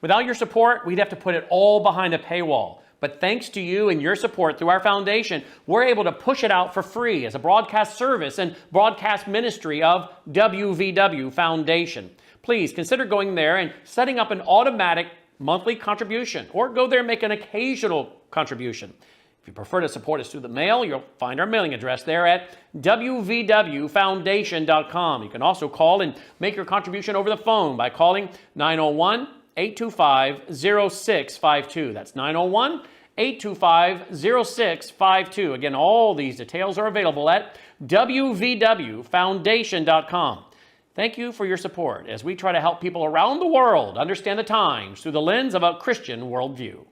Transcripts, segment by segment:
Without your support, we'd have to put it all behind a paywall. But thanks to you and your support through our foundation, we're able to push it out for free as a broadcast service and broadcast ministry of WVW Foundation. Please consider going there and setting up an automatic monthly contribution, or go there and make an occasional contribution. If you prefer to support us through the mail, you'll find our mailing address there at wvwfoundation.com. You can also call and make your contribution over the phone by calling 901-825-0652. That's 901-825-0652. Again, all these details are available at wvwfoundation.com. Thank you for your support as we try to help people around the world understand the times through the lens of a Christian worldview.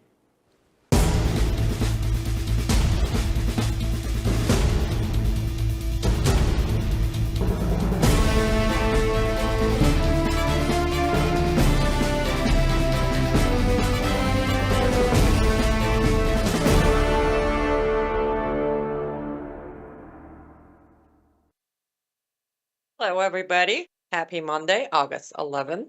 Hello, everybody. Happy Monday, August 11th.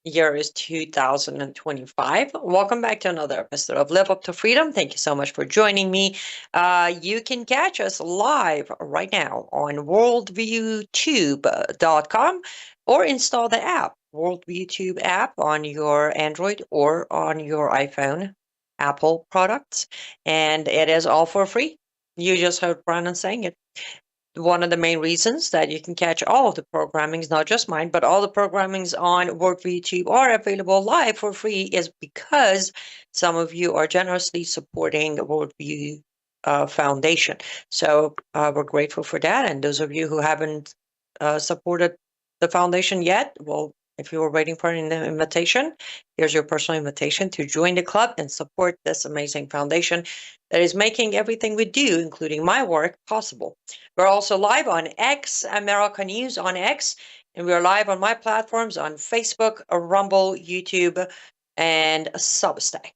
Year is 2025. Welcome back to another episode of Live Up to Freedom. Thank you so much for joining me. You can catch us live right now on worldviewtube.com or install the app, WorldviewTube app, on your Android or on your iPhone, Apple products. And it is all for free. You just heard Brandon saying it. One of the main reasons that you can catch all of the programmings, not just mine, but all the programmings on Worldview YouTube are available live for free, is because some of you are generously supporting Worldview Foundation. So we're grateful for that. And those of you who haven't supported the foundation yet, well, if you were waiting for an invitation, here's your personal invitation to join the club and support this amazing foundation that is making everything we do, including my work, possible. We're also live on X, America News on X, and we're live on my platforms on Facebook, Rumble, YouTube, and Substack.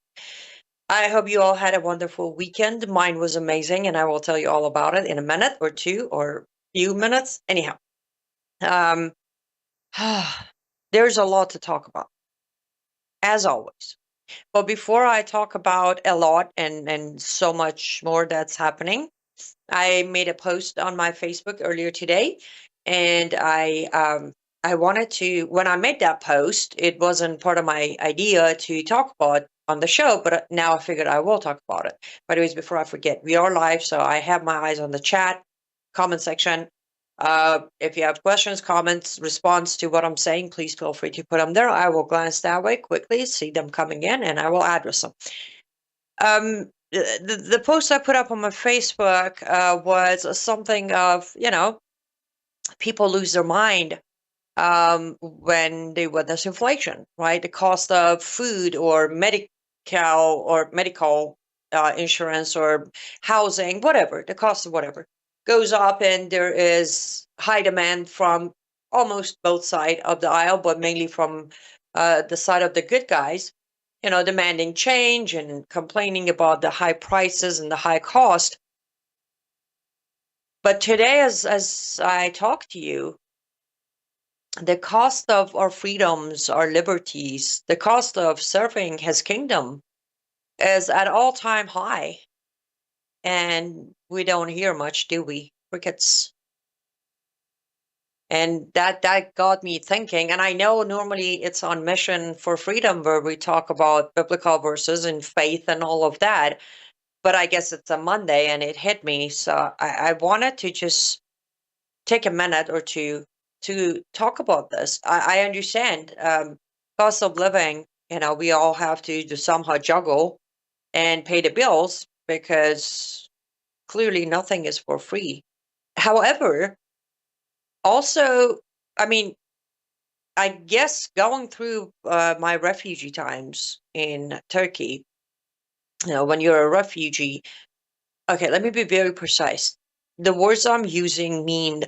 I hope you all had a wonderful weekend. Mine was amazing, and I will tell you all about it in a minute or two or few minutes. Anyhow, there's a lot to talk about, as always. But before I talk about a lot and so much more that's happening, I made a post on my Facebook earlier today, and I wanted to, when I made that post, it wasn't part of my idea to talk about on the show, but now I figured I will talk about it. But anyways, before I forget, we are live, so I have my eyes on the chat, comment section. If you have questions, comments, response to what I'm saying, please feel free to put them there. I will glance that way quickly, see them coming in, and I will address them. The post I put up on my Facebook was something of, people lose their mind when they witness inflation, right? The cost of food or medical insurance or housing, whatever, the cost of whatever goes up, and there is high demand from almost both sides of the aisle, but mainly from the side of the good guys, demanding change and complaining about the high prices and the high cost. But today, as I talk to you, the cost of our freedoms, our liberties, the cost of serving his kingdom is at all-time high. And we don't hear much, do we? Crickets. And that got me thinking. And I know normally it's on Mission for Freedom, where we talk about biblical verses and faith and all of that. But I guess it's a Monday and it hit me. So I wanted to just take a minute or two to talk about this. I understand cost of living, we all have to somehow juggle and pay the bills, because clearly nothing is for free. However, also, I guess going through my refugee times in Turkey, when you're a refugee, okay, let me be very precise. The words I'm using mean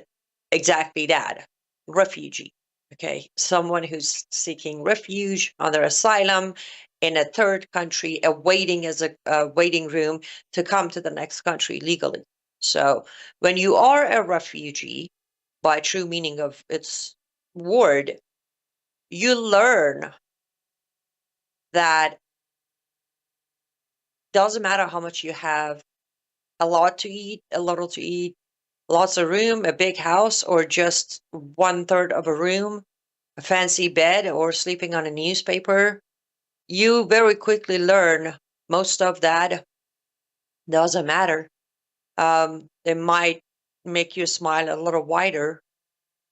exactly that, refugee, okay? Someone who's seeking refuge under asylum in a third country, awaiting as a waiting room to come to the next country legally. So when you are a refugee, by true meaning of its word, you learn that doesn't matter how much you have, a lot to eat, a little to eat, lots of room, a big house, or just 1/3 of a room, a fancy bed, or sleeping on a newspaper, you very quickly learn most of that doesn't matter. It might make you smile a little wider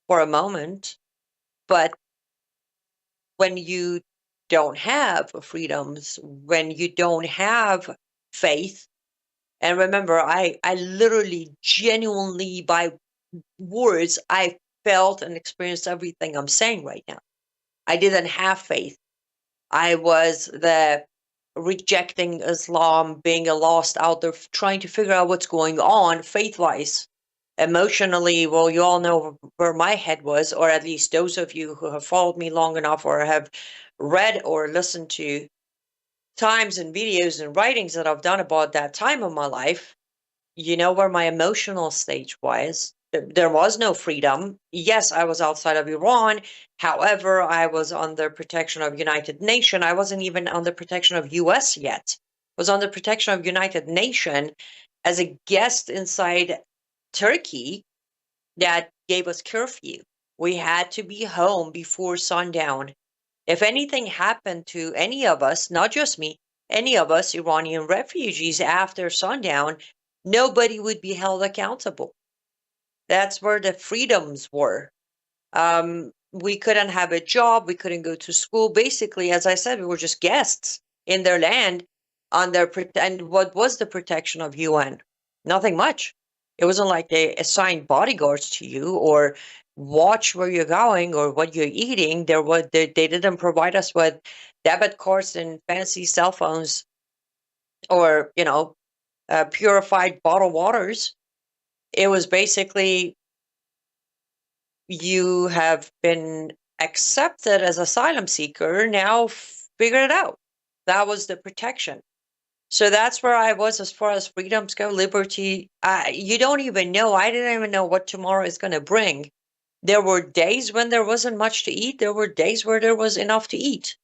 for a moment, but when you don't have freedoms, when you don't have faith, and remember, I literally, genuinely, by words, I felt and experienced everything I'm saying right now. I didn't have faith. I was the rejecting Islam, being a lost out there, trying to figure out what's going on faith-wise. Emotionally, well, you all know where my head was, or at least those of you who have followed me long enough or have read or listened to times and videos and writings that I've done about that time of my life, you know where my emotional stage was. There was no freedom. Yes, I was outside of Iran. However, I was under protection of United Nations. I wasn't even under protection of US yet. I was under protection of United Nations as a guest inside Turkey that gave us curfew. We had to be home before sundown. If anything happened to any of us, not just me, any of us Iranian refugees after sundown, nobody would be held accountable. That's where the freedoms were. We couldn't have a job. We couldn't go to school. Basically, as I said, we were just guests in their land on their, and what was the protection of UN? Nothing much. It wasn't like they assigned bodyguards to you or watch where you're going or what you're eating. They didn't provide us with debit cards and fancy cell phones or, purified bottled waters. It was basically, you have been accepted as asylum seeker, now figure it out. That was the protection. So that's where I was as far as freedoms go, liberty. You don't even know. I didn't even know what tomorrow is going to bring. There were days when there wasn't much to eat. There were days where there was enough to eat.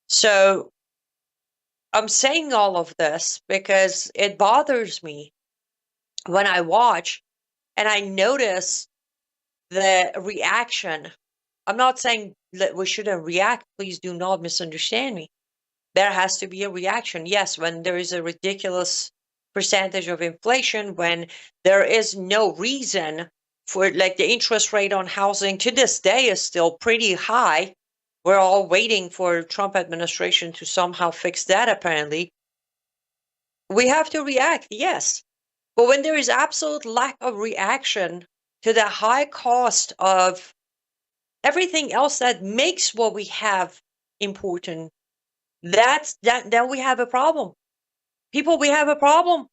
So I'm saying all of this because it bothers me when I watch and I notice the reaction. I'm not saying that we shouldn't react. Please do not misunderstand me. There has to be a reaction. Yes, when there is a ridiculous percentage of inflation, when there is no reason for, like, the interest rate on housing to this day is still pretty high. We're all waiting for Trump administration to somehow fix that, apparently. We have to react, yes. But when there is absolute lack of reaction to the high cost of everything else that makes what we have important, then we have a problem. People, we have a problem.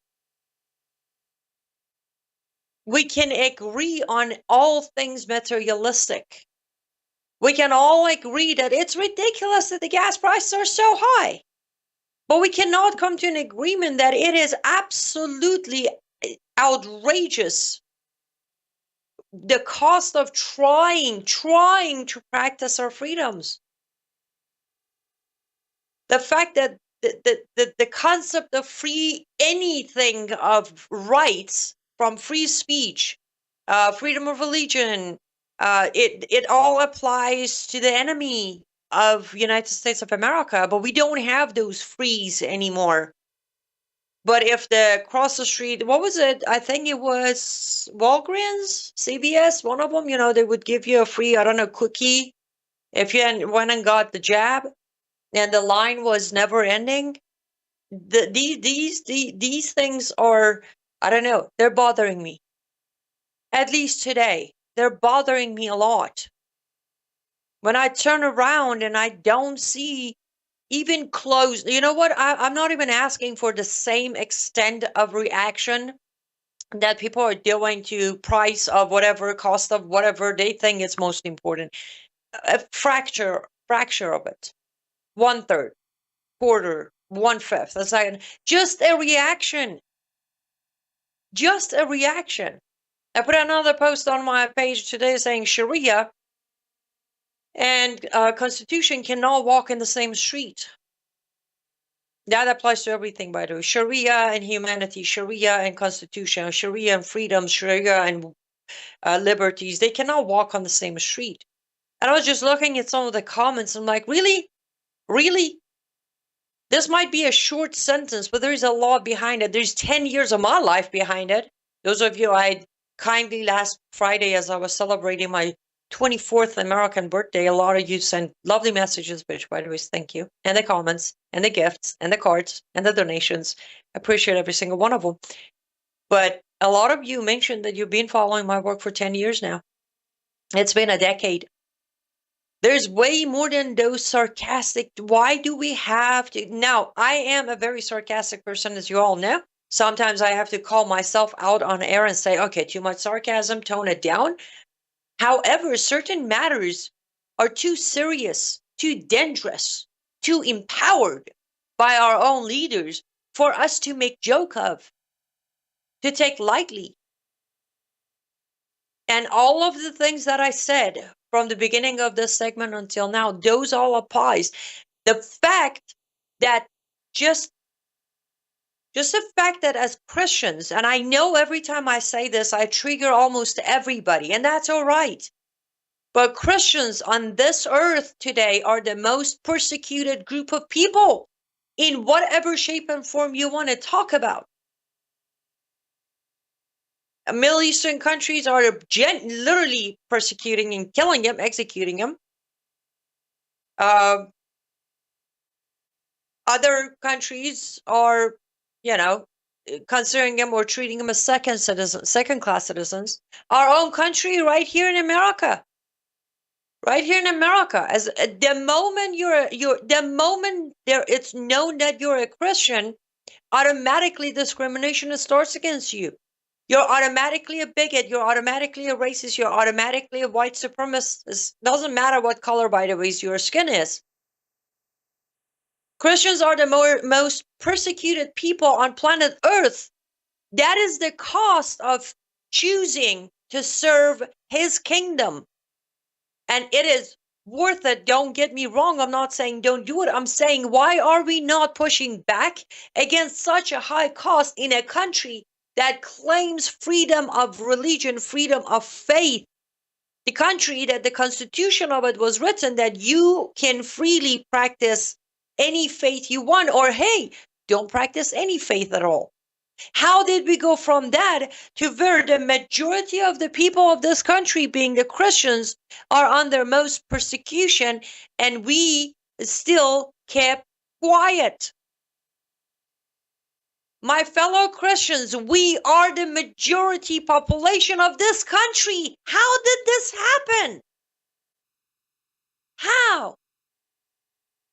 We can agree on all things materialistic. We can all agree that it's ridiculous that the gas prices are so high. But we cannot come to an agreement that it is absolutely outrageous. The cost of trying to practice our freedoms. The fact that the concept of free anything of rights, from free speech, freedom of religion, it all applies to the enemy of United States of America, but we don't have those frees anymore. But if the cross the street, what was it? I think it was Walgreens, CVS, one of them, they would give you a free, I don't know, cookie if you went and got the jab, and the line was never ending. These things are, I don't know, they're bothering me. At least today, they're bothering me a lot. When I turn around and I don't see even close, you know what? I'm not even asking for the same extent of reaction that people are doing to price of whatever, cost of whatever they think is most important. A fracture of it. 1/3, quarter, 1/5. That's like just a reaction. Just a reaction. I put another post on my page today saying Sharia And Constitution cannot walk in the same street. That applies to everything, by the way. Sharia and humanity, Sharia and Constitution, Sharia and freedom, Sharia and liberties. They cannot walk on the same street. And I was just looking at some of the comments. I'm like, really? Really? This might be a short sentence, but there's a lot behind it. There's 10 years of my life behind it. Those of you I kindly last Friday, as I was celebrating my 24th American birthday, a lot of you sent lovely messages, which, by the way, thank you. And the comments, and the gifts, and the cards, and the donations. I appreciate every single one of them. But a lot of you mentioned that you've been following my work for 10 years now. It's been a decade. There's way more than those sarcastic. Why do we have to? Now, I am a very sarcastic person, as you all know. Sometimes I have to call myself out on air and say, okay, too much sarcasm, tone it down. However, certain matters are too serious, too dangerous, too empowered by our own leaders for us to make joke of, to take lightly. And all of the things that I said from the beginning of this segment until now, those all applies. The fact that just the fact that as Christians, and I know every time I say this, I trigger almost everybody, and that's all right. But Christians on this earth today are the most persecuted group of people in whatever shape and form you want to talk about. Middle Eastern countries are literally persecuting and killing them, executing them. Other countries are, considering them or treating them as second-class citizens. Our own country, right here in America, as the moment it's known that you're a Christian, automatically discrimination starts against you. You're automatically a bigot. You're automatically a racist. You're automatically a white supremacist. Doesn't matter what color, by the way, your skin is. Christians are the most persecuted people on planet Earth. That is the cost of choosing to serve his kingdom. And it is worth it. Don't get me wrong. I'm not saying don't do it. I'm saying, why are we not pushing back against such a high cost in a country that claims freedom of religion, freedom of faith? The country that the constitution of it was written that you can freely practice any faith you want, or hey, don't practice any faith at all. How did we go from that to where the majority of the people of this country, being the Christians, are under most persecution, and we still kept quiet? My fellow Christians, we are the majority population of this country. How did this happen? How?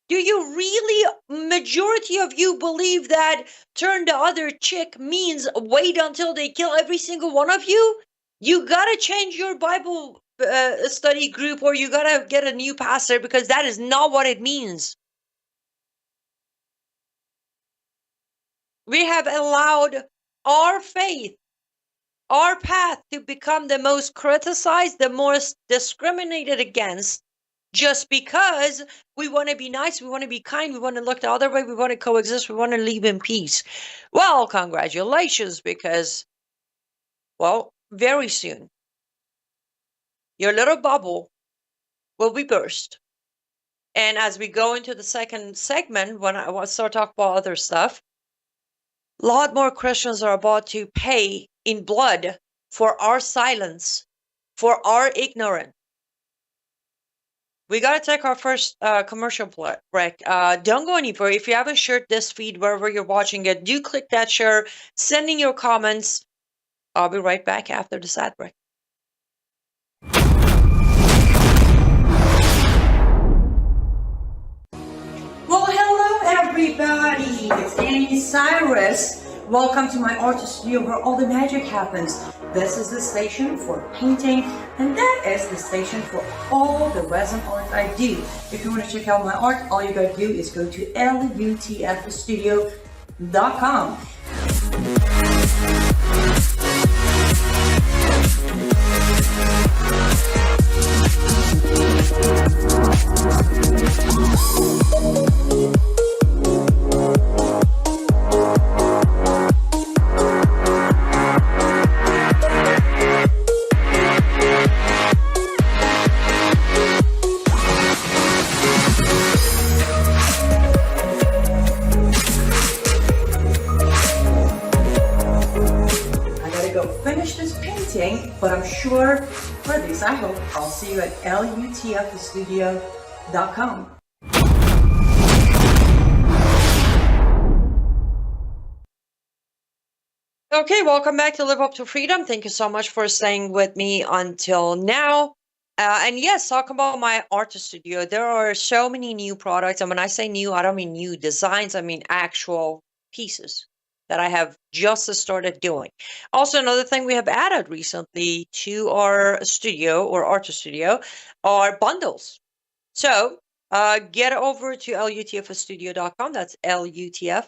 Do you really, majority of you, believe that turn the other cheek means wait until they kill every single one of you? You gotta change your Bible study group, or you gotta get a new pastor, because that is not what it means. We have allowed our faith, our path, to become the most criticized, the most discriminated against, just because we want to be nice, we want to be kind, we want to look the other way, we want to coexist, we want to live in peace. Well, congratulations, because, well, very soon, your little bubble will be burst. And as we go into the second segment, when I start talking about other stuff, a lot more Christians are about to pay in blood for our silence, for our ignorance. We got to take our first commercial break. Don't go anywhere. If you haven't shared this feed wherever you're watching it, do click that share, send in your comments. I'll be right back after this ad break. Well, hello everybody. It's Annie Cyrus. Welcome to my art studio where all the magic happens. This is the station for painting, and that is the station for all the resin art I do. If you want to check out my art, all you gotta do is go to lutfstudio.com. Finish this painting, but I'm sure, for at least I hope, I'll see you at lutfstudio.com. Okay, welcome back to Live Up to Freedom. Thank you so much for staying with me until now. And yes, talk about my artist studio. There are so many new products. And when I say new, I don't mean new designs. I mean actual pieces that I have just started doing. Also, another thing we have added recently to our studio or artist studio are bundles. So get over to lutfstudio.com. That's LUTF,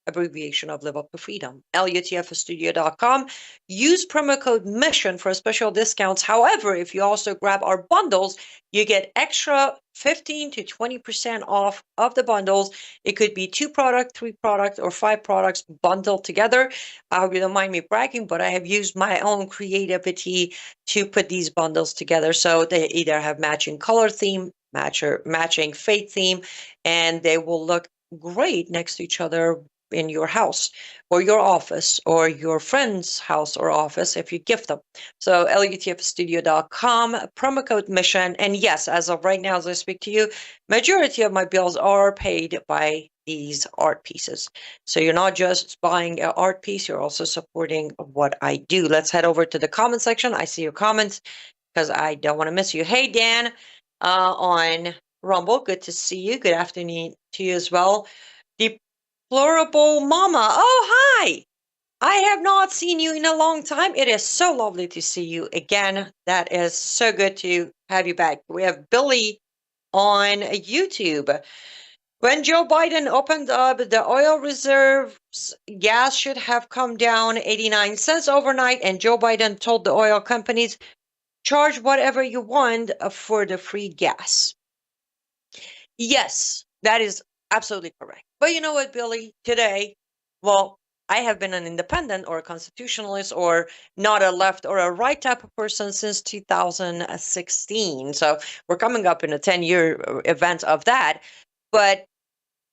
abbreviation of Live Up to Freedom, lutfstudio.com. Use promo code MISSION for special discounts. However, if you also grab our bundles, you get extra 15 to 20% off of the bundles. It could be 2 products, 3 products, or 5 products bundled together. I hope you don't mind me bragging, but I have used my own creativity to put these bundles together. So they either have matching color theme, matching fate theme, and they will look great next to each other in your house or your office or your friend's house or office if you gift them. So lutfstudio.com, promo code MISSION. And yes, as of right now, as I speak to you, majority of my bills are paid by these art pieces. So you're not just buying an art piece, you're also supporting what I do. Let's head over to the comment section. I see your comments because I don't want to miss you. Hey, Dan, on Rumble, good to see you. Good afternoon to you as well. Deplorable Mama. Oh, hi. I have not seen you in a long time. It is so lovely to see you again. That is so good to have you back. We have Billy on YouTube. When Joe Biden opened up the oil reserves, gas should have come down 89 cents overnight, and Joe Biden told the oil companies, charge whatever you want for the free gas. Yes, that is absolutely correct. But you know what, Billy? Today, well, I have been an independent or a constitutionalist or not a left or a right type of person since 2016. So we're coming up in a 10-year event of that. But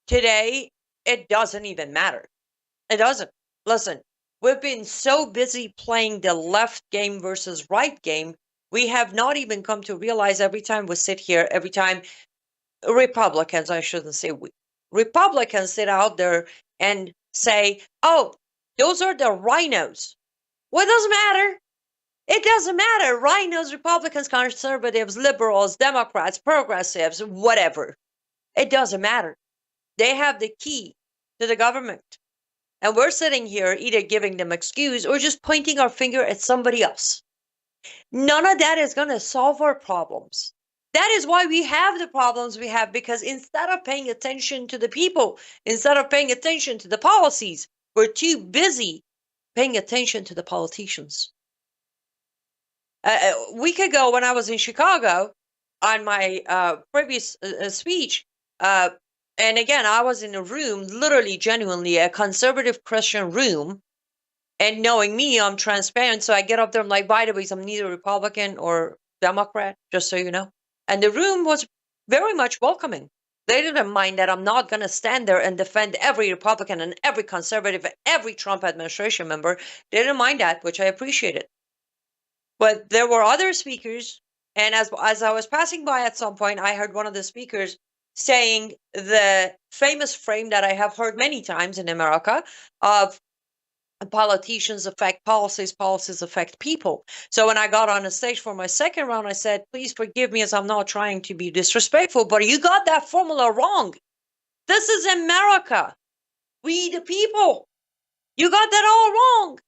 today, it doesn't even matter. It doesn't. Listen, we've been so busy playing the left game versus right game, we have not even come to realize every time we sit here, every time Republicans, I shouldn't say we, Republicans sit out there and say, oh, those are the rhinos. Well, it doesn't matter. It doesn't matter. Rhinos, Republicans, conservatives, liberals, Democrats, progressives, whatever. It doesn't matter. They have the key to the government. And we're sitting here either giving them excuse or just pointing our finger at somebody else. None of that is going to solve our problems. That is why we have the problems we have, because instead of paying attention to the people, instead of paying attention to the policies, we're too busy paying attention to the politicians. A week ago when I was in Chicago on my previous speech, and again, I was in a room, literally, genuinely, a conservative Christian room, and knowing me, I'm transparent, so I get up there, I'm like, by the way, I'm neither Republican or Democrat, just so you know. And the room was very much welcoming. They didn't mind that I'm not going to stand there and defend every Republican and every conservative, every Trump administration member. They didn't mind that, which I appreciated. But there were other speakers, and as I was passing by at some point, I heard one of the speakers saying the famous frame that I have heard many times in America of politicians affect policies, policies affect people. So when I got on the stage for my second round, I said, please forgive me as I'm not trying to be disrespectful, but you got that formula wrong. This is America. We the people. You got that all wrong.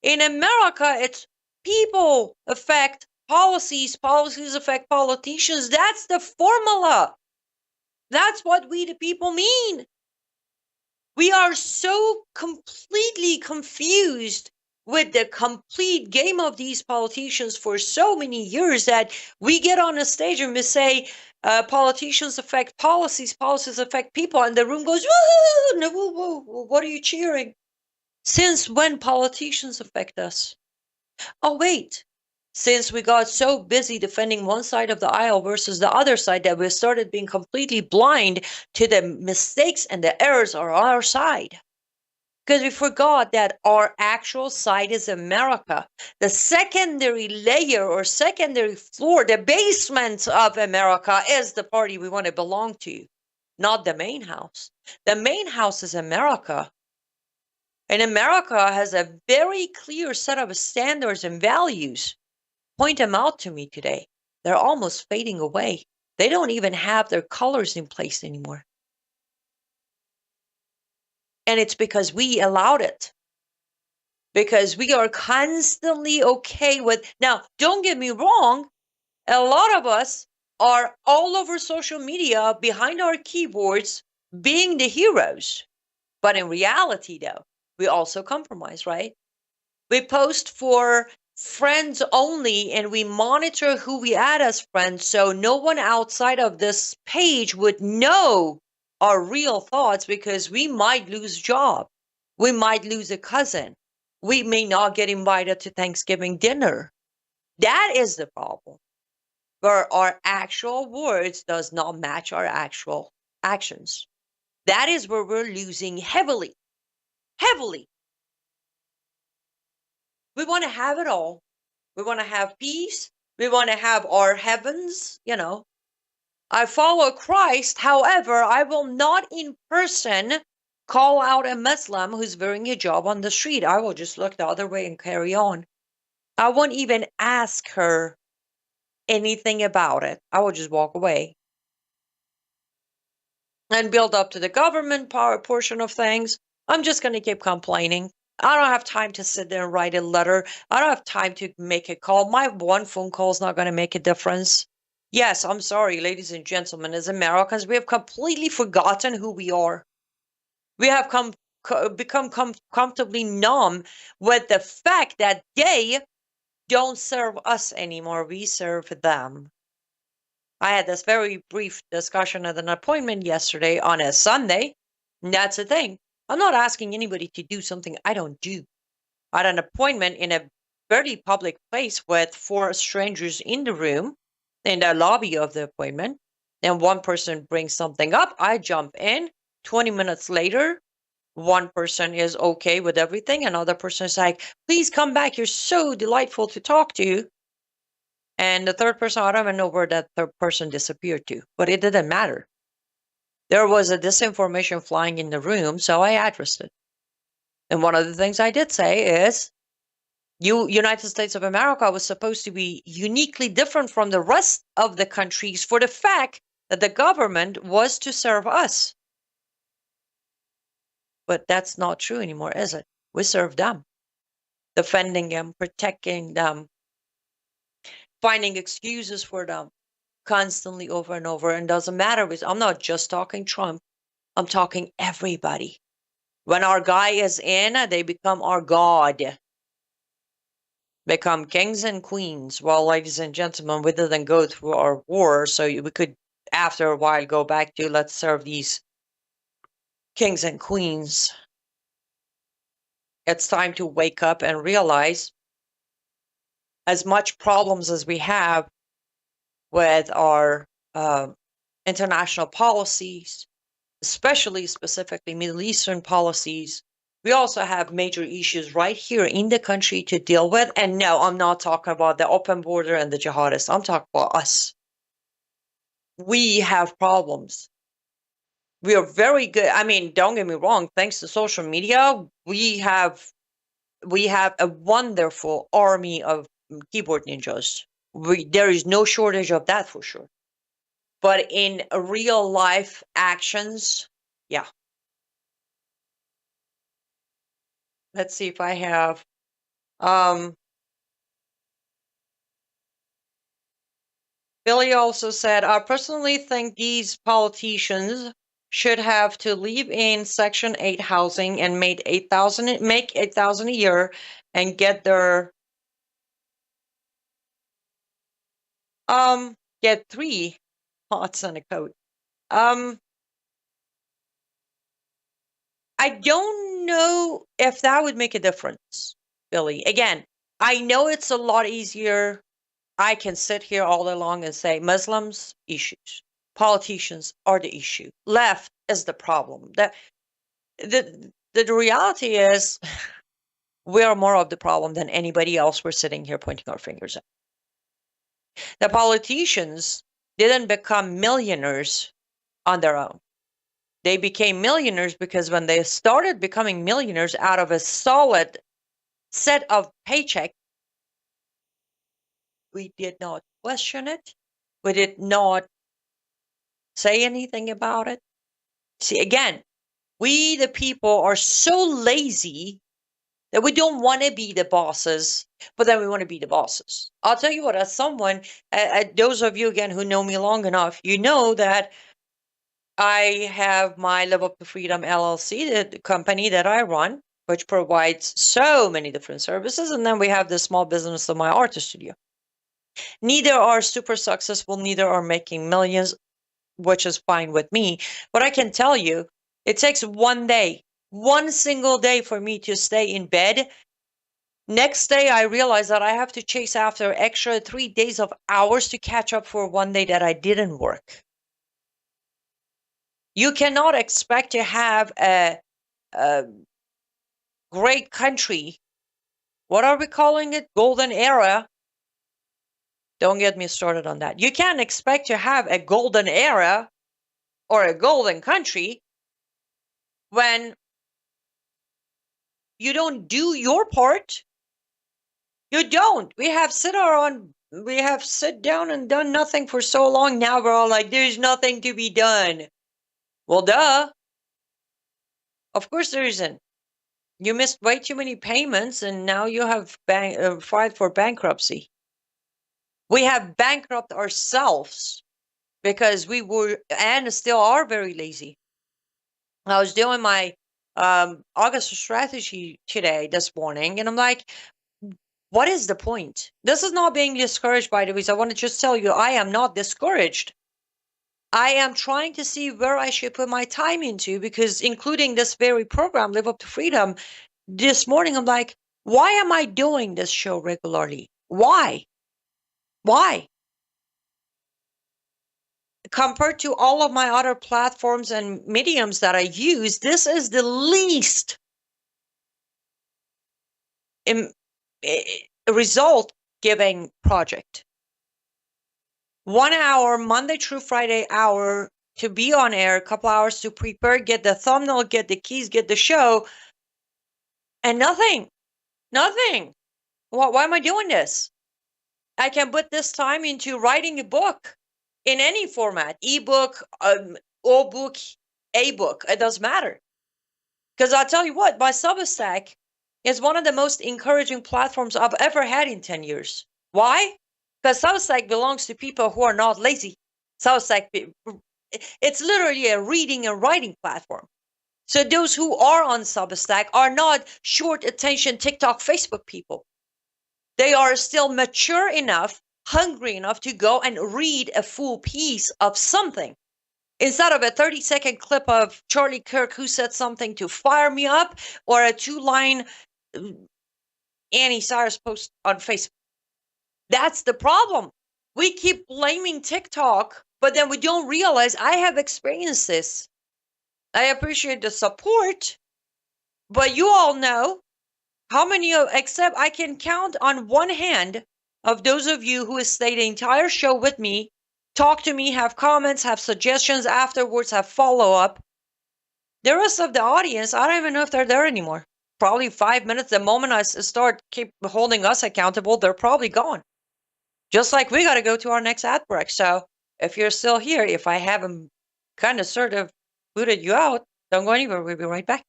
In America, it's people affect policies, policies affect politicians. That's the formula. That's what we the people mean. We are so completely confused with the complete game of these politicians for so many years that we get on a stage and we say, politicians affect policies, policies affect people, and the room goes, woo, no, woo, woo, what are you cheering? Since when politicians affect us? Oh, wait. Since we got so busy defending one side of the aisle versus the other side that we started being completely blind to the mistakes and the errors on our side. Because we forgot that our actual side is America. The secondary layer or secondary floor, the basement of America is the party we want to belong to, not the main house. The main house is America. And America has a very clear set of standards and values. Point them out to me today. They're almost fading away. They don't even have their colors in place anymore. And it's because we allowed it. Because we are constantly okay with, now, don't get me wrong, a lot of us are all over social media behind our keyboards being the heroes. But in reality, though, we also compromise, right? We post for friends only and we monitor who we add as friends so no one outside of this page would know our real thoughts, because we might lose a job. We might lose a cousin. We may not get invited to Thanksgiving dinner. That is the problem. Where our actual words does not match our actual actions. That is where we're losing heavily. Heavily. We want to have it all. We want to have peace. We want to have our heavens, you know. I follow Christ. However, I will not in person call out a Muslim who's wearing a hijab on the street. I will just look the other way and carry on. I won't even ask her anything about it. I will just walk away. And build up to the government power portion of things. I'm just going to keep complaining. I don't have time to sit there and write a letter. I don't have time to make a call. My one phone call is not going to make a difference. Yes, I'm sorry, ladies and gentlemen, as Americans, we have completely forgotten who we are. We have become comfortably numb with the fact that they don't serve us anymore. We serve them. I had this very brief discussion at an appointment yesterday on a Sunday. And that's the thing. I'm not asking anybody to do something I don't do. I had an appointment in a very public place with 4 strangers in the room, in the lobby of the appointment. And one person brings something up. I jump in. 20 minutes later, one person is okay with everything. Another person is like, please come back. You're so delightful to talk to. And the third person, I don't even know where that third person disappeared to, but it didn't matter. There was a disinformation flying in the room, so I addressed it. And one of the things I did say is, United States of America was supposed to be uniquely different from the rest of the countries for the fact that the government was to serve us. But that's not true anymore, is it? We serve them, defending them, protecting them, finding excuses for them constantly over and over. And doesn't matter. I'm not just talking Trump. I'm talking everybody. When our guy is in, they become our God. Become kings and queens. Well, ladies and gentlemen, we didn't go through our war, so we could, after a while, go back to let's serve these kings and queens. It's time to wake up and realize, as much problems as we have with our international policies, specifically Middle Eastern policies, we also have major issues right here in the country to deal with. And no, I'm not talking about the open border and the jihadists. I'm talking about us. We have problems. We are very good. I mean, don't get me wrong. Thanks to social media, we have a wonderful army of keyboard ninjas. There is no shortage of that for sure. But in real life actions, yeah. Let's see if I have. Billy also said, I personally think these politicians should have to live in Section 8 housing and make 8,000 a year and get their get 3 pots and a coat. I don't know if that would make a difference, Billy. Again, I know it's a lot easier. I can sit here all day long and say Muslims, issues. Politicians are the issue. Left is the problem. The reality is we are more of the problem than anybody else. We're sitting here pointing our fingers at. The politicians didn't become millionaires on their own. They became millionaires because when they started becoming millionaires out of a solid set of paycheck, we did not question it. We did not say anything about it. See, again, we the people are so lazy that we don't want to be the bosses, but then we want to be the bosses. I'll tell you what, as someone, those of you again who know me long enough, you know that I have my Live Up to Freedom LLC, the company that I run, which provides so many different services. And then we have the small business of my artist studio. Neither are super successful, neither are making millions, which is fine with me. But I can tell you, it takes one day, one single day for me to stay in bed. Next day, I realize that I have to chase after extra 3 days of hours to catch up for one day that I didn't work. You cannot expect to have a great country. What are we calling it? Golden era. Don't get me started on that. You can't expect to have a golden era or a golden country when you don't do your part. You don't. We have sit down and done nothing for so long. Now we're all like, there's nothing to be done. Well, duh. Of course there isn't. You missed way too many payments and now you have filed for bankruptcy. We have bankrupt ourselves because we were and still are very lazy. I was doing my August strategy this morning, and I'm like, what is the point? This is not being discouraged, by the way. So I want to just tell you, I am not discouraged. I am trying to see where I should put my time into, because including this very program, Live Up to Freedom, this morning, I'm like, why am I doing this show regularly? Why? Why? Compared to all of my other platforms and mediums that I use, this is the least result giving project. 1 hour, Monday through Friday hour to be on air, a couple hours to prepare, get the thumbnail, get the keys, get the show, and nothing. Why am I doing this? I can put this time into writing a book in any format, ebook, book, a book. It doesn't matter. Because I'll tell you what, my Substack is one of the most encouraging platforms I've ever had in 10 years. Why? Because Substack belongs to people who are not lazy. Substack, it's literally a reading and writing platform. So those who are on Substack are not short attention TikTok, Facebook people. They are still mature enough, hungry enough to go and read a full piece of something. Instead of a 30-second clip of Charlie Kirk who said something to fire me up, or a 2-line Annie Cyrus post on Facebook. That's the problem. We keep blaming TikTok, but then we don't realize I have experienced this. I appreciate the support, but you all know how many except I can count on one hand of those of you who have stayed the entire show with me, talk to me, have comments, have suggestions afterwards, have follow-up. The rest of the audience, I don't even know if they're there anymore. Probably 5 minutes. The moment I keep holding us accountable, they're probably gone. Just like we got to go to our next ad break. So if you're still here, if I haven't kind of sort of booted you out, don't go anywhere. We'll be right back.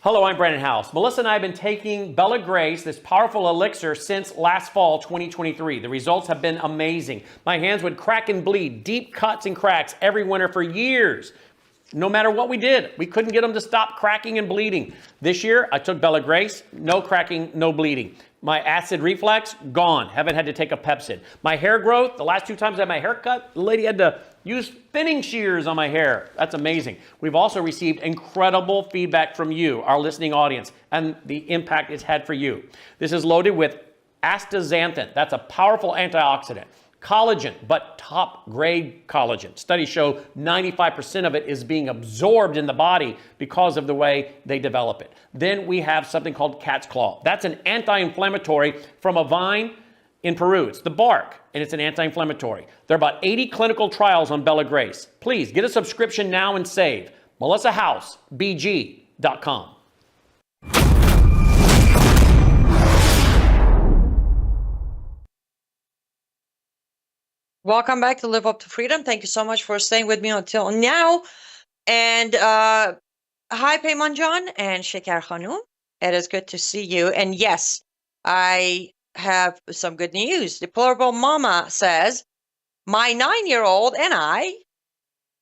Hello, I'm Brandon House. Melissa and I have been taking Bella Grace, this powerful elixir, since last fall, 2023. The results have been amazing. My hands would crack and bleed, deep cuts and cracks every winter for years. No matter what we did, we couldn't get them to stop cracking and bleeding. This year, I took Bella Grace, no cracking, no bleeding. My acid reflux, gone. Haven't had to take a Pepsid. My hair growth, the last 2 times I had my hair cut, the lady had to use thinning shears on my hair. That's amazing. We've also received incredible feedback from you, our listening audience, and the impact it's had for you. This is loaded with astaxanthin. That's a powerful antioxidant. Collagen, but top grade collagen. Studies show 95% of it is being absorbed in the body because of the way they develop it. Then we have something called cat's claw. That's an anti-inflammatory from a vine in Peru. It's the bark, and it's an anti-inflammatory. There are about 80 clinical trials on Bella Grace. Please get a subscription now and save. MelissaHouseBG.com. Welcome back to Live Up to Freedom. Thank you so much for staying with me until now. And hi, Peyman John and Shekar Khanum. It is good to see you. And yes, I have some good news. Deplorable Mama says, my 9-year-old and I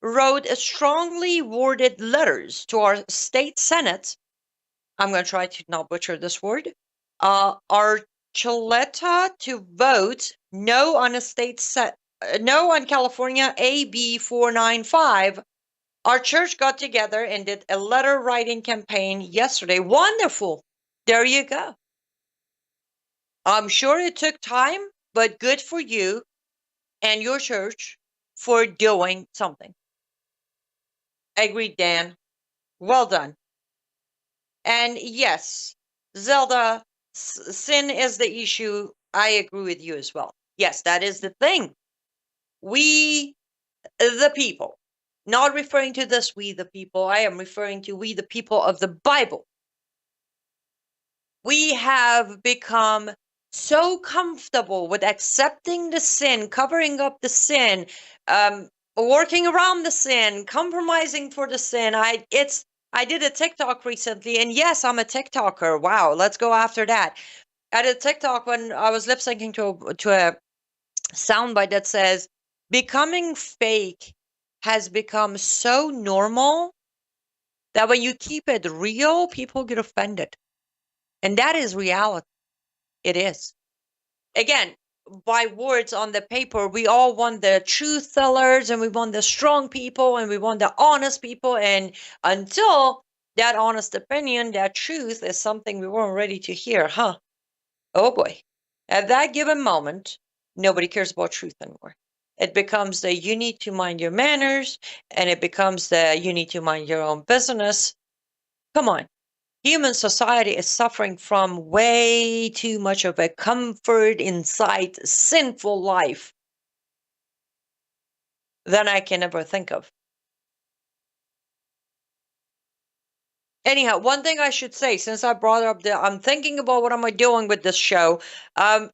wrote a strongly worded letters to our state senate. I'm going to try to not butcher this word. Our Chaletta to vote no on a state set. No on California AB 495. Our church got together and did a letter writing campaign yesterday. Wonderful. There you go. I'm sure it took time, but good for you and your church for doing something. Agreed, Dan. Well done. And yes, Zelda, sin is the issue. I agree with you as well. Yes, that is the thing. We, the people, not referring to this we the people, I am referring to we the people of the Bible. We have become so comfortable with accepting the sin, covering up the sin, working around the sin, compromising for the sin. I did a TikTok recently, and yes, I'm a TikToker. Wow, let's go after that. I did a TikTok when I was lip syncing to a soundbite that says, becoming fake has become so normal that when you keep it real, people get offended. And that is reality. It is. Again, by words on the paper, we all want the truth tellers, and we want the strong people, and we want the honest people. And until that honest opinion, that truth is something we weren't ready to hear, huh? Oh boy. At that given moment, nobody cares about truth anymore. It becomes the you need to mind your manners, and it becomes the you need to mind your own business. Come on. Human society is suffering from way too much of a comfort inside sinful life than I can ever think of. Anyhow, one thing I should say, since I brought up I'm thinking about what am I doing with this show.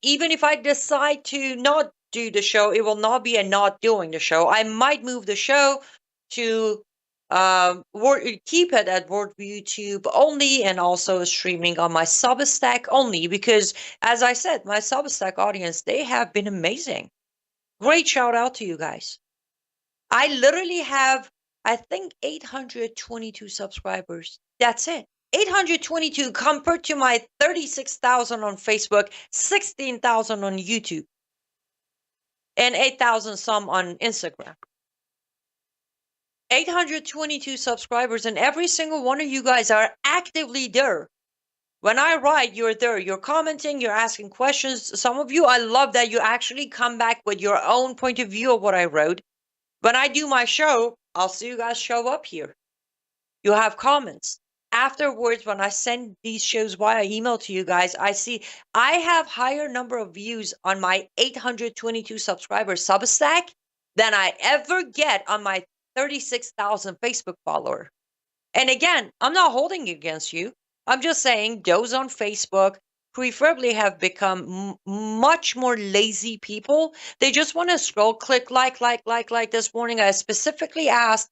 Even if I decide to not do the show, it will not be a not doing the show. I might move the show to keep it at Worldview YouTube only, and also streaming on my Substack only, because as I said, my Substack audience, they have been amazing. Great shout out to you guys. I literally have, I think, 822 subscribers. That's it. 822 compared to my 36,000 on Facebook, 16,000 on YouTube, and 8,000 some on Instagram. 822 subscribers, and every single one of you guys are actively there. When I write, you're there. You're commenting, you're asking questions. Some of you, I love that you actually come back with your own point of view of what I wrote. When I do my show, I'll see you guys show up here. You have comments. Afterwards, when I send these shows via email to you guys, I see I have higher number of views on my 822 subscriber Substack than I ever get on my 36,000 Facebook follower. And again, I'm not holding it against you. I'm just saying those on Facebook preferably have become much more lazy people. They just want to scroll, click, like. This morning, I specifically asked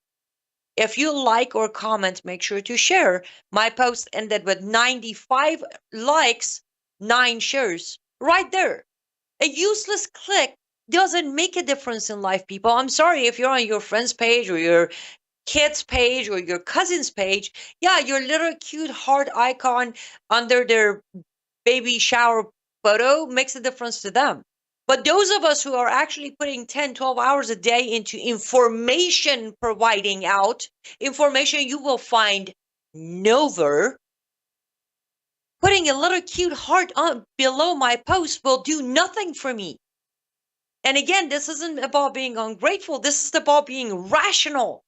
If you like or comment, make sure to share. My post ended with 95 likes, 9 shares. Right there. A useless click doesn't make a difference in life, people. I'm sorry if you're on your friend's page or your kid's page or your cousin's page. Yeah, your little cute heart icon under their baby shower photo makes a difference to them. But those of us who are actually putting 10, 12 hours a day into information providing out, information you will find nowhere, putting a little cute heart on below my post will do nothing for me. And again, this isn't about being ungrateful. This is about being rational.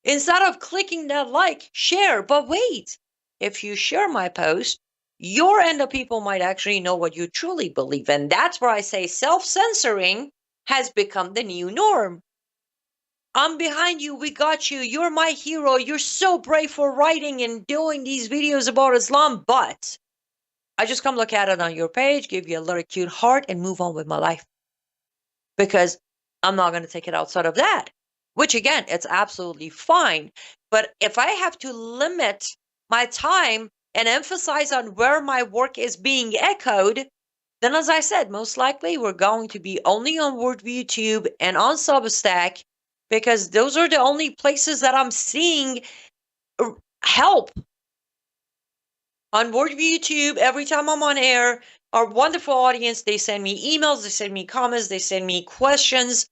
Instead of clicking that like, share. But wait, if you share my post, your end of people might actually know what you truly believe. And that's where I say self-censoring has become the new norm. I'm behind you. We got you. You're my hero. You're so brave for writing and doing these videos about Islam. But I just come look at it on your page, give you a little cute heart, and move on with my life. Because I'm not going to take it outside of that. Which again, it's absolutely fine. But if I have to limit my time and emphasize on where my work is being echoed, then as I said, most likely we're going to be only on Worldview Tube and on Substack, because those are the only places that I'm seeing help. On Worldview Tube, every time I'm on air, our wonderful audience, they send me emails, they send me comments, they send me questions.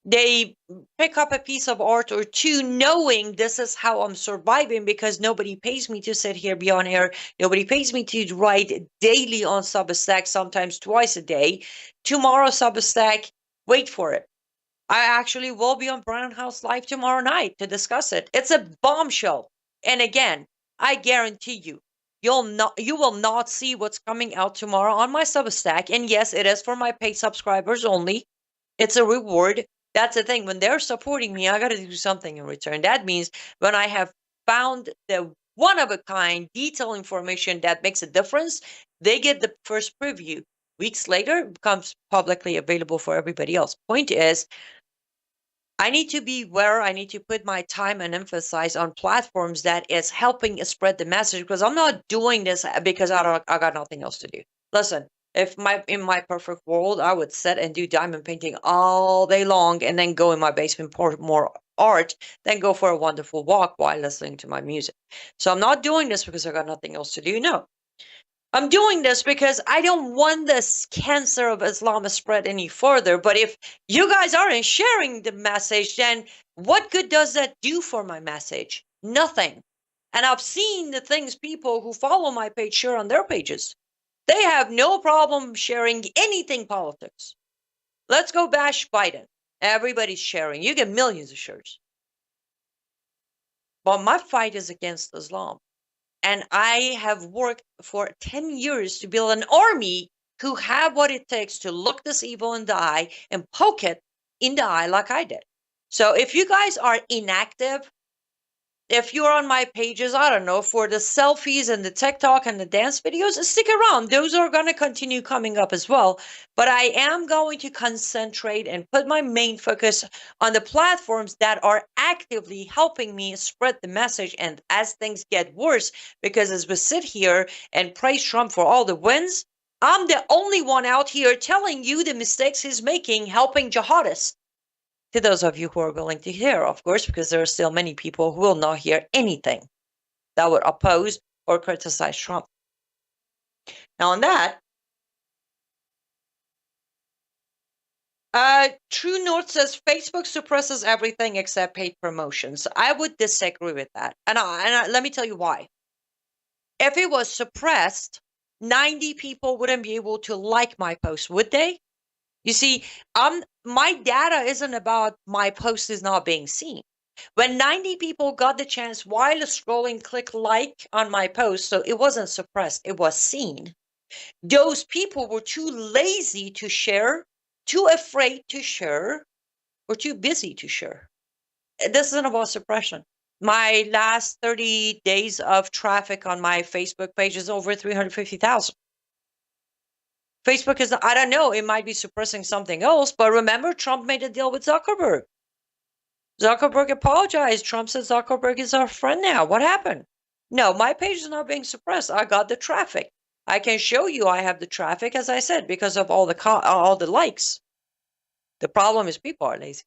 They pick up a piece of art or two knowing this is how I'm surviving, because nobody pays me to sit here, be on air. Nobody pays me to write daily on Substack, sometimes twice a day. Tomorrow, Substack, wait for it. I actually will be on Brown House Live tomorrow night to discuss it. It's a bombshell. And again, I guarantee you, you will not see what's coming out tomorrow on my Substack. And yes, it is for my paid subscribers only. It's a reward. That's the thing. When they're supporting me, I got to do something in return. That means when I have found the one-of-a-kind detailed information that makes a difference, they get the first preview. Weeks later, it becomes publicly available for everybody else. Point is, I need to be where I need to put my time and emphasize on platforms that is helping spread the message, because I'm not doing this because I got nothing else to do. Listen. If in my perfect world, I would sit and do diamond painting all day long and then go in my basement, pour more art, then go for a wonderful walk while listening to my music. So I'm not doing this because I got nothing else to do. No. I'm doing this because I don't want this cancer of Islam to spread any further. But if you guys aren't sharing the message, then what good does that do for my message? Nothing. And I've seen the things people who follow my page share on their pages. They have no problem sharing anything politics. Let's go bash Biden. Everybody's sharing. You get millions of shares. But my fight is against Islam. And I have worked for 10 years to build an army who have what it takes to look this evil in the eye and poke it in the eye like I did. So if you guys are inactive, if you're on my pages, I don't know, for the selfies and the TikTok and the dance videos, stick around. Those are going to continue coming up as well. But I am going to concentrate and put my main focus on the platforms that are actively helping me spread the message. And as things get worse, because as we sit here and praise Trump for all the wins, I'm the only one out here telling you the mistakes he's making, helping jihadists. To those of you who are willing to hear, of course, because there are still many people who will not hear anything that would oppose or criticize Trump. Now on that, True North says Facebook suppresses everything except paid promotions. I would disagree with that. And let me tell you why. If it was suppressed, 90 people wouldn't be able to like my post, would they? You see, my data isn't about my post is not being seen. When 90 people got the chance while scrolling, click like on my post, so it wasn't suppressed, it was seen. Those people were too lazy to share, too afraid to share, or too busy to share. This isn't about suppression. My last 30 days of traffic on my Facebook page is over 350,000. Facebook is, I don't know, it might be suppressing something else, but remember, Trump made a deal with Zuckerberg. Zuckerberg apologized. Trump said Zuckerberg is our friend now. What happened? No, my page is not being suppressed. I got the traffic. I can show you I have the traffic, as I said, because of all the likes. The problem is people are lazy.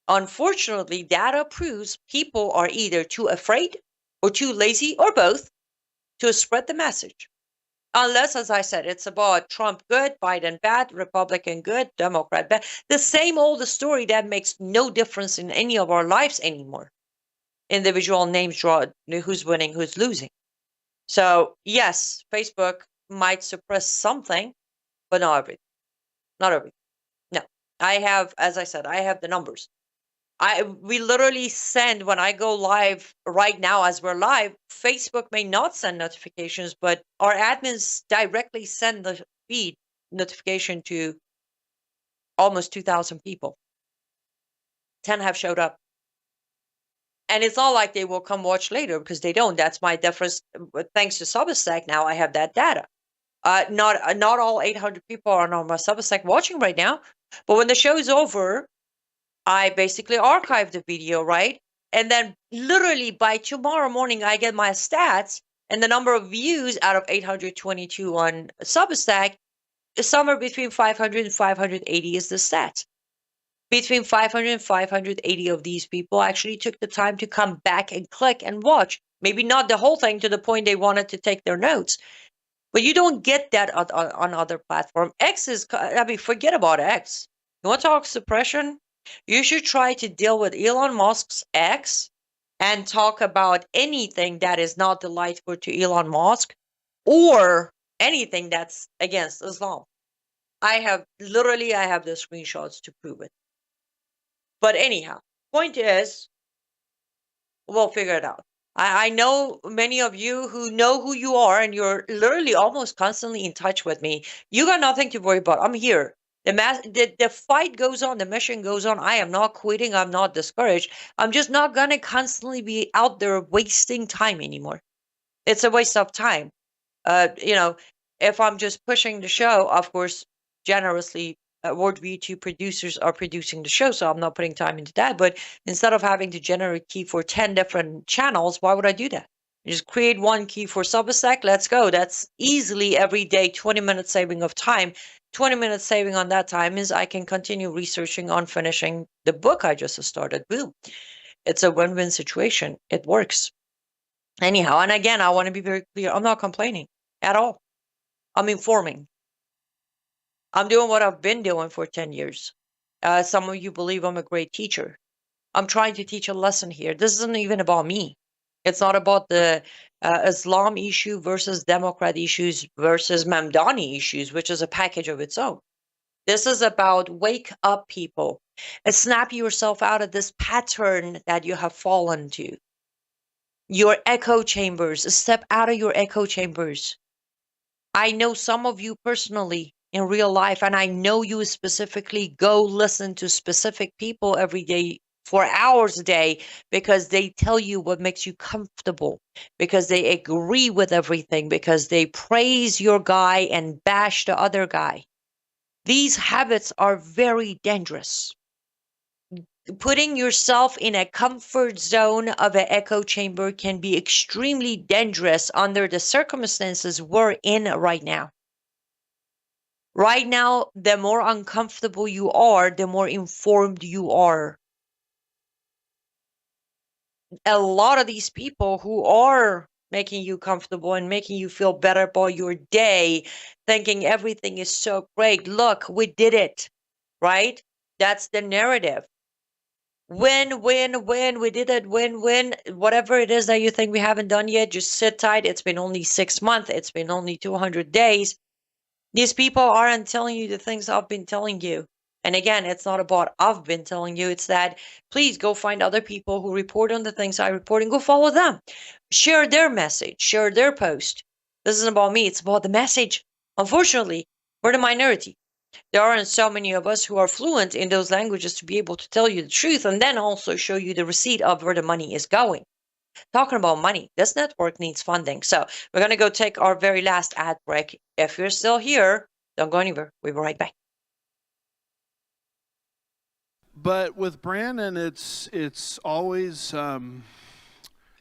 Unfortunately, data proves people are either too afraid or too lazy or both to spread the message. Unless, as I said, it's about Trump good, Biden bad, Republican good, Democrat bad. The same old story that makes no difference in any of our lives anymore. Individual names draw who's winning, who's losing. So yes, Facebook might suppress something, but not everything. Not everything. No. I have, as I said, I have the numbers. We literally send, when I go live right now as we're live, Facebook may not send notifications, but our admins directly send the feed notification to almost 2,000 people. 10 have showed up. And it's not like they will come watch later, because they don't. That's my difference. Thanks to Substack, now I have that data. Not all 800 people are on my Substack watching right now, but when the show is over, I basically archive the video, right? And then literally by tomorrow morning, I get my stats, and the number of views out of 822 on Substack is somewhere between 500 and 580 is the stats. Between 500 and 580 of these people actually took the time to come back and click and watch. Maybe not the whole thing to the point they wanted to take their notes. But you don't get that on other platforms. X is, I mean, forget about X. You want to talk suppression? You should try to deal with Elon Musk's X and talk about anything that is not delightful to Elon Musk or anything that's against Islam. I have the screenshots to prove it. But anyhow, point is, we'll figure it out. I know many of you who know who you are, and you're literally almost constantly in touch with me. You got nothing to worry about. I'm here. The fight goes on. The mission goes on. I am not quitting. I'm not discouraged. I'm just not going to constantly be out there wasting time anymore. It's a waste of time. If I'm just pushing the show, of course, generously, Worldview 2 producers are producing the show, so I'm not putting time into that. But instead of having to generate key for 10 different channels, why would I do that? Just create one key for Substack. Let's go. That's easily every day 20 minutes saving of time. 20 minutes saving on that time is I can continue researching on finishing the book I just started. Boom. It's a win-win situation. It works. Anyhow, and again, I want to be very clear. I'm not complaining at all. I'm informing. I'm doing what I've been doing for 10 years. Some of you believe I'm a great teacher. I'm trying to teach a lesson here. This isn't even about me. It's not about the Islam issue versus Democrat issues versus Mamdani issues, which is a package of its own. This is about wake up, people, and snap yourself out of this pattern that you have fallen to. Your echo chambers. Step out of your echo chambers. I know some of you personally in real life, and I know you specifically. Go listen to specific people every day for hours a day because they tell you what makes you comfortable, because they agree with everything, because they praise your guy and bash the other guy. These habits are very dangerous. Putting yourself in a comfort zone of an echo chamber can be extremely dangerous under the circumstances we're in right now. Right now, the more uncomfortable you are, the more informed you are. A lot of these people who are making you comfortable and making you feel better about your day, thinking everything is so great. Look, we did it, right? That's the narrative. Win, we did it, win. Whatever it is that you think we haven't done yet, just sit tight. It's been only 6 months. It's been only 200 days. These people aren't telling you the things I've been telling you. And again, it's not about I've been telling you. It's that please go find other people who report on the things I report and go follow them. Share their message. Share their post. This isn't about me. It's about the message. Unfortunately, we're the minority. There aren't so many of us who are fluent in those languages to be able to tell you the truth and then also show you the receipt of where the money is going. Talking about money, this network needs funding. So we're going to go take our very last ad break. If you're still here, don't go anywhere. We'll be right back. But with Brandon, it's always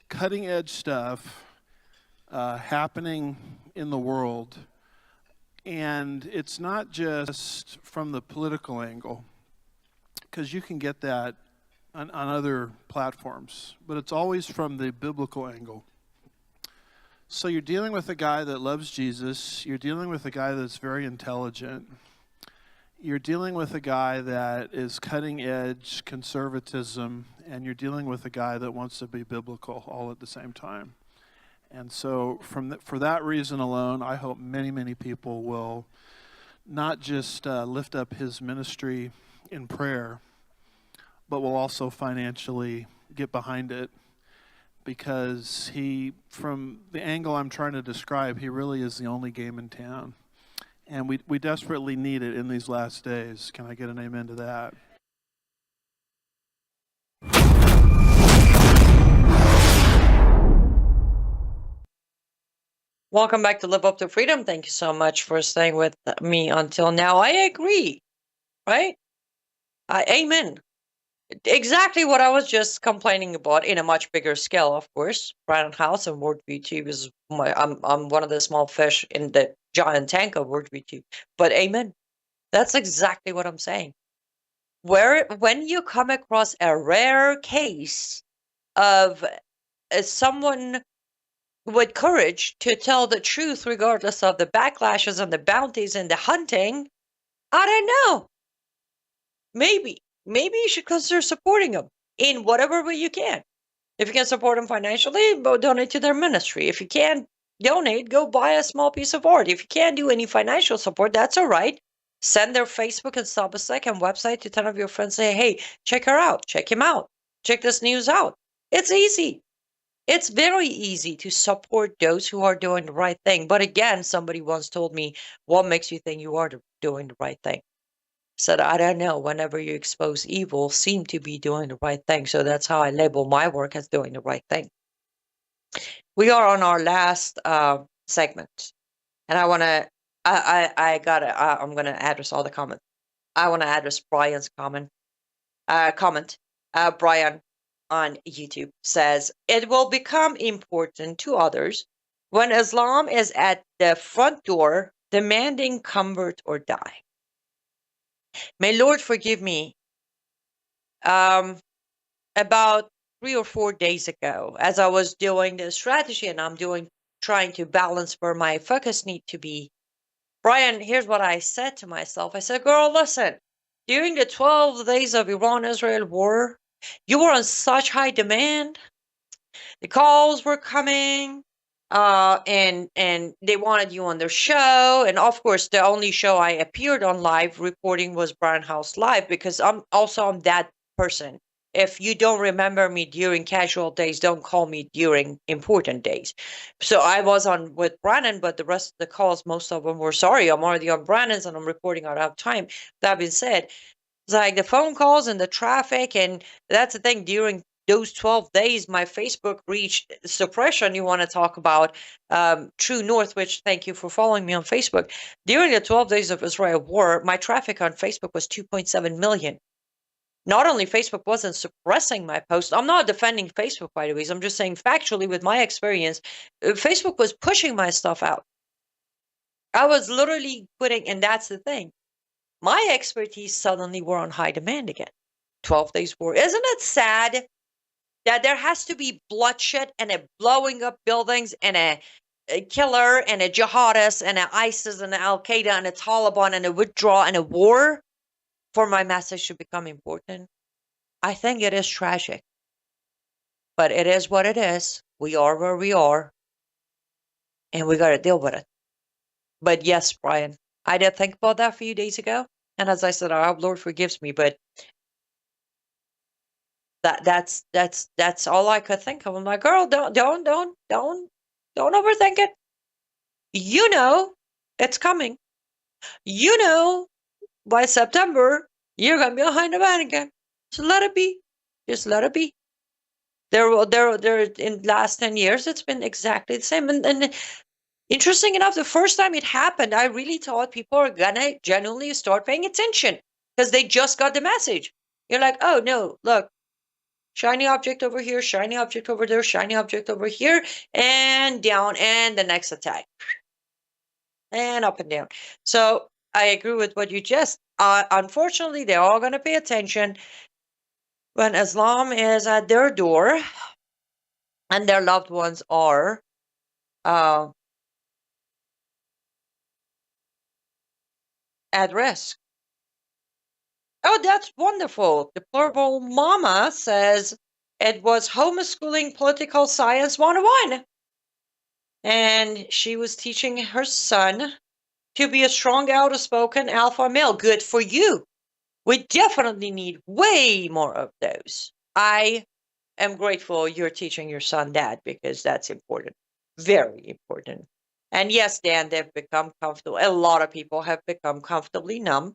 cutting edge stuff happening in the world, and it's not just from the political angle, because you can get that on other platforms, but it's always from the biblical angle. So you're dealing with a guy that loves Jesus, you're dealing with a guy that's very intelligent, you're dealing with a guy that is cutting edge conservatism, and you're dealing with a guy that wants to be biblical all at the same time. And so for that reason alone, I hope many, many people will not just lift up his ministry in prayer, but will also financially get behind it, because from the angle I'm trying to describe, he really is the only game in town. And we desperately need it in these last days. Can I get an amen to that? Welcome back to Live Up to Freedom. Thank you so much for staying with me until now. I agree, right? Amen. Exactly what I was just complaining about in a much bigger scale, of course. Brandon House and Worldview Tube is I'm one of the small fish in the giant tank of Worldview Tube. But amen. That's exactly what I'm saying. When you come across a rare case of someone with courage to tell the truth regardless of the backlashes and the bounties and the hunting, I don't know. Maybe you should consider supporting them in whatever way you can. If you can support them financially, donate to their ministry. If you can't donate, go buy a small piece of art. If you can't do any financial support, that's all right. Send their Facebook and Substack and website to 10 of your friends. Say, hey, check her out. Check him out. Check this news out. It's easy. It's very easy to support those who are doing the right thing. But again, somebody once told me, what makes you think you are doing the right thing? Said, I don't know. Whenever you expose evil, seem to be doing the right thing. So that's how I label my work as doing the right thing. We are on our last segment. And I'm going to address all the comments. I want to address Brian's comment. Brian on YouTube says, it will become important to others when Islam is at the front door demanding convert or die. May Lord forgive me. About 3 or 4 days ago, as I was doing the strategy and trying to balance where my focus need to be, Brian, here's what I said to myself. I said, girl, listen, during the 12 days of Iran-Israel war, you were on such high demand. The calls were coming, and they wanted you on their show. And of course, the only show I appeared on live reporting was Brian House Live, because I'm that person. If you don't remember me during casual days, don't call me during important days. So I was on with Brandon, but the rest of the calls, most of them were, sorry, I'm already on Brandon's and I'm reporting out of time. That being said, it's like the phone calls and the traffic, and that's the thing. During those 12 days, my Facebook reached suppression. You want to talk about True North, which thank you for following me on Facebook. During the 12 days of Israel war, my traffic on Facebook was 2.7 million. Not only Facebook wasn't suppressing my posts. I'm not defending Facebook, by the way. I'm just saying factually with my experience, Facebook was pushing my stuff out. I was literally putting, and that's the thing. My expertise suddenly were on high demand again. 12 days war. Isn't it sad that there has to be bloodshed and a blowing up buildings and a killer and a jihadist and an ISIS and an Al-Qaeda and a Taliban and a withdrawal and a war for my message to become important? I think it is tragic. But it is what it is. We are where we are. And we got to deal with it. But yes, Brian, I did think about that a few days ago. And as I said, I hope Lord forgives me. But that's all I could think of. I'm like, girl, don't overthink it. You know it's coming. You know by September you're gonna be behind the man again. So let it be. Just let it be. There in the last 10 years it's been exactly the same. And interesting enough, the first time it happened, I really thought people are gonna genuinely start paying attention because they just got the message. You're like, oh no, look, shiny object over here, shiny object over there, shiny object over here, and down, and the next attack. And up and down. So I agree with what you just, unfortunately, they're all going to pay attention when Islam is at their door and their loved ones are at risk. Oh, that's wonderful. Deplorable Mama says it was homeschooling political science 101. And she was teaching her son to be a strong, outspoken alpha male. Good for you. We definitely need way more of those. I am grateful you're teaching your son that, because that's important. Very important. And yes, Dan, they've become comfortable. A lot of people have become comfortably numb.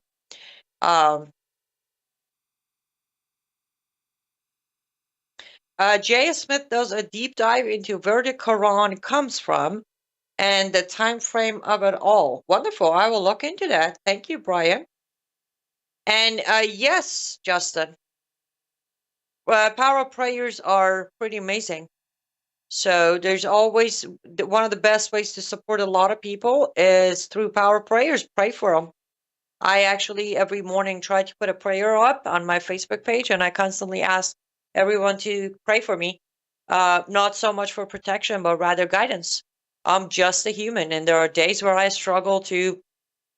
J. Smith does a deep dive into where the Quran comes from and the time frame of it all. Wonderful. I will look into that. Thank you, Brian. And yes, Justin, power prayers are pretty amazing. So there's always one of the best ways to support a lot of people is through power prayers. Pray for them. I actually every morning try to put a prayer up on my Facebook page, and I constantly ask everyone to pray for me. Not so much for protection, but rather guidance. I'm just a human, and there are days where I struggle to,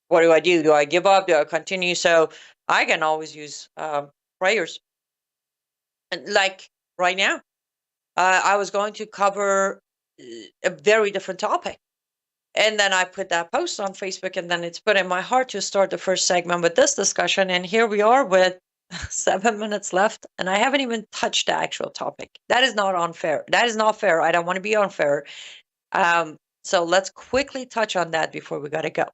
what do I do? Do I give up? Do I continue? So I can always use prayers. And like right now, I was going to cover a very different topic. And then I put that post on Facebook, and then it's put in my heart to start the first segment with this discussion. And here we are with 7 minutes left, and I haven't even touched the actual topic. That is not unfair. That is not fair. I don't want to be unfair. So let's quickly touch on that before we got to go.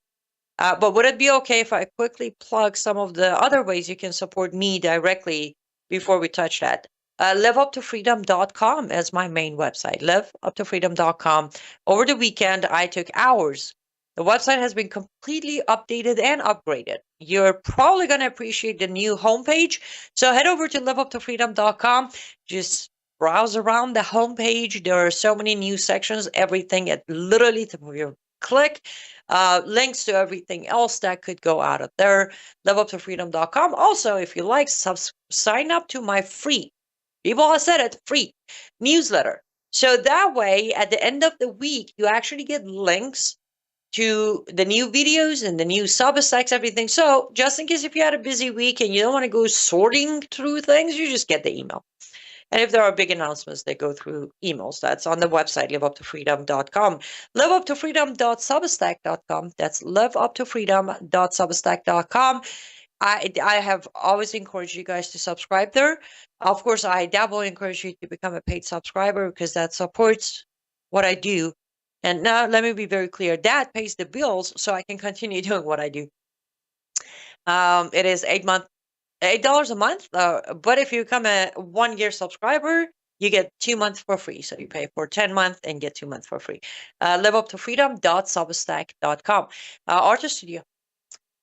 But would it be okay if I quickly plug some of the other ways you can support me directly before we touch that? liveuptofreedom.com is my main website. liveuptofreedom.com. Over the weekend, I took hours. The website has been completely updated and upgraded. You're probably going to appreciate the new homepage. So head over to liveuptofreedom.com. Just browse around the homepage. There are so many new sections, everything at literally the tip of your click. Links to everything else that could go out of there. liveuptofreedom.com. Also, if you like, sign up to my free, people have said it, free newsletter. So that way, at the end of the week, you actually get links to the new videos and the new Substacks, everything. So just in case if you had a busy week and you don't want to go sorting through things, you just get the email. And if there are big announcements, they go through emails. That's on the website, liveuptofreedom.com. liveuptofreedom.substack.com. That's liveuptofreedom.substack.com. I have always encouraged you guys to subscribe there. Of course, I double encourage you to become a paid subscriber, because that supports what I do. And now let me be very clear, that pays the bills so I can continue doing what I do. It is $8 a month. But if you become a 1-year subscriber, you get 2 months for free. So you pay for 10 months and get 2 months for free. liveuptofreedom.substack.com. Artist Studio.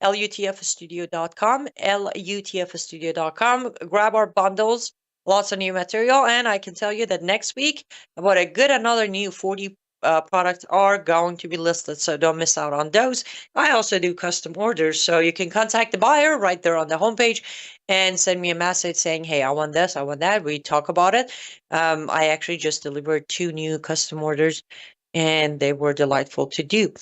lutfstudio.com, lutfstudio.com. Grab our bundles, lots of new material, and I can tell you that next week, about a good another new 40 products are going to be listed, so don't miss out on those. I also do custom orders, so you can contact the buyer right there on the homepage and send me a message saying, hey, I want this, I want that. We talk about it. I actually just delivered 2 new custom orders, and they were delightful to do.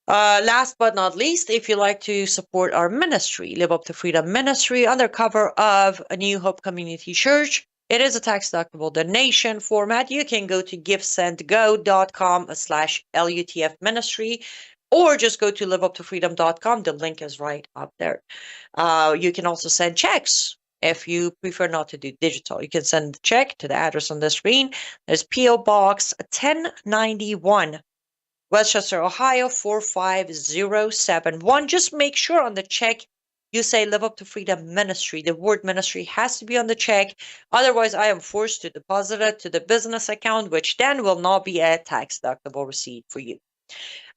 Last but not least, if you like to support our ministry, Live Up to Freedom Ministry, under cover of a New Hope Community Church, it is a tax-deductible donation format. You can go to givesendgo.com/LUTF ministry, or just go to liveuptofreedom.com. The link is right up there. You can also send checks if you prefer not to do digital. You can send a check to the address on the screen. There's P.O. Box 1091. Westchester, Ohio 45071. Just make sure on the check you say Live Up to Freedom Ministry. The word ministry has to be on the check. Otherwise, I am forced to deposit it to the business account, which then will not be a tax-deductible receipt for you.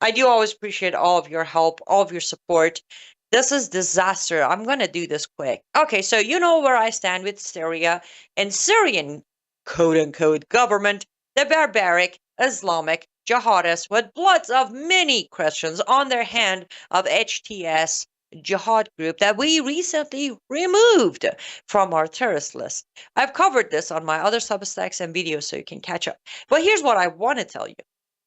I do always appreciate all of your help, all of your support. This is disaster. I'm going to do this quick. Okay, so you know where I stand with Syria and Syrian quote-unquote government, the barbaric Islamic jihadists with bloods of many Christians on their hand of HTS jihad group that we recently removed from our terrorist list. I've covered this on my other Substacks and videos so you can catch up. But here's what I want to tell you.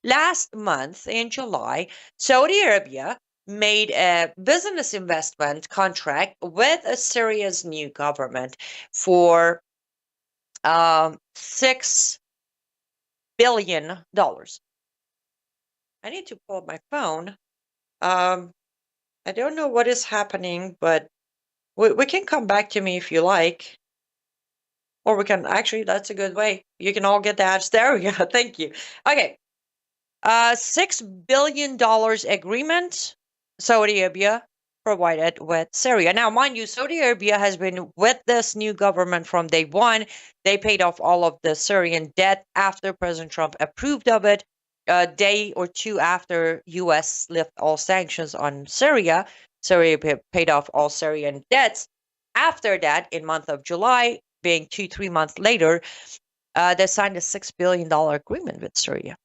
Last month in July, Saudi Arabia made a business investment contract with Syria's new government for $6 billion. I need to pull up my phone. I don't know what is happening, but we can come back to me if you like. Or we can, actually, that's a good way. You can all get the ads. There we go. Thank you. Okay. $6 billion agreement Saudi Arabia provided with Syria. Now, mind you, Saudi Arabia has been with this new government from day one. They paid off all of the Syrian debt after President Trump approved of it. A day or two after U.S. lifted all sanctions on Syria, Syria paid off all Syrian debts. After that, in month of July, being 2-3 months later, they signed a $6 billion agreement with Syria.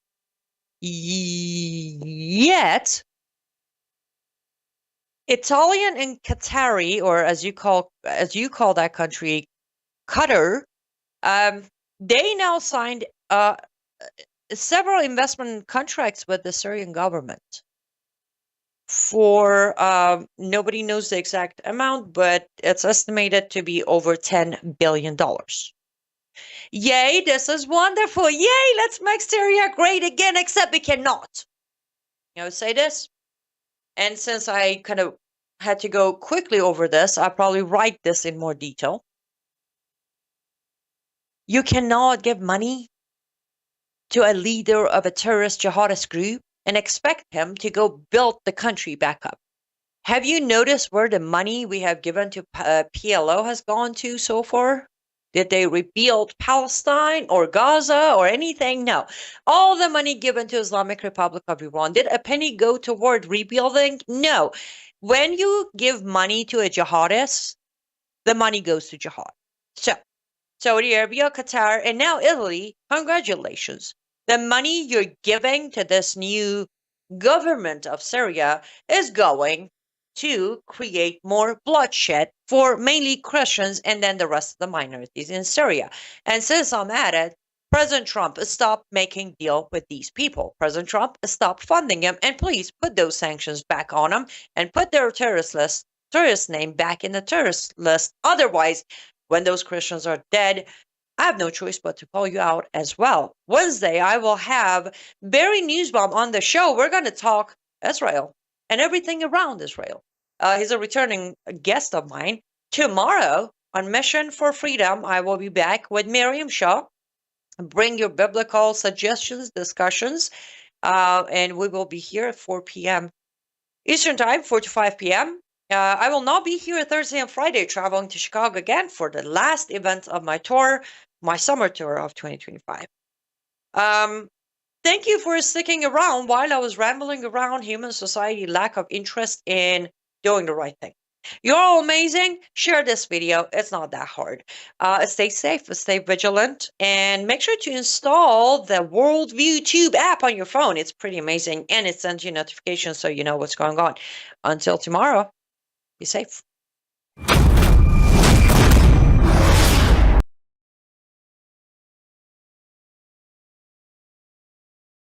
Yet, Italian and Qatari, or as you call that country, Qatar, they now signed several investment contracts with the Syrian government for nobody knows the exact amount, but it's estimated to be over $10 billion. Yay, this is wonderful. Yay, let's make Syria great again, except we cannot. Say this. And since I kind of had to go quickly over this, I'll probably write this in more detail. You cannot give money to a leader of a terrorist jihadist group and expect him to go build the country back up. Have you noticed where the money we have given to PLO has gone to so far? Did they rebuild Palestine or Gaza or anything? No. All the money given to Islamic Republic of Iran, did a penny go toward rebuilding? No. When you give money to a jihadist, the money goes to jihad. So, Saudi Arabia, Qatar, and now Italy, congratulations. The money you're giving to this new government of Syria is going to create more bloodshed for mainly Christians and then the rest of the minorities in Syria. And since I'm at it, President Trump stopped making deal with these people. President Trump stopped funding them, and please put those sanctions back on them and put their terrorist name back in the terrorist list. Otherwise, when those Christians are dead, I have no choice but to call you out as well. Wednesday, I will have Barry Newsbaum on the show. We're going to talk Israel and everything around Israel. He's a returning guest of mine. Tomorrow, on Mission for Freedom, I will be back with Miriam Shaw. Bring your biblical suggestions, discussions, and we will be here at 4 p.m. Eastern Time, 4 to 5 p.m. I will not be here Thursday and Friday, traveling to Chicago again for the last event of my tour, my summer tour of 2025. Thank you for sticking around while I was rambling around human society, lack of interest in doing the right thing. You're all amazing. Share this video. It's not that hard. Stay safe, stay vigilant, and make sure to install the Worldview Tube app on your phone. It's pretty amazing, and it sends you notifications so you know what's going on. Until tomorrow, be safe.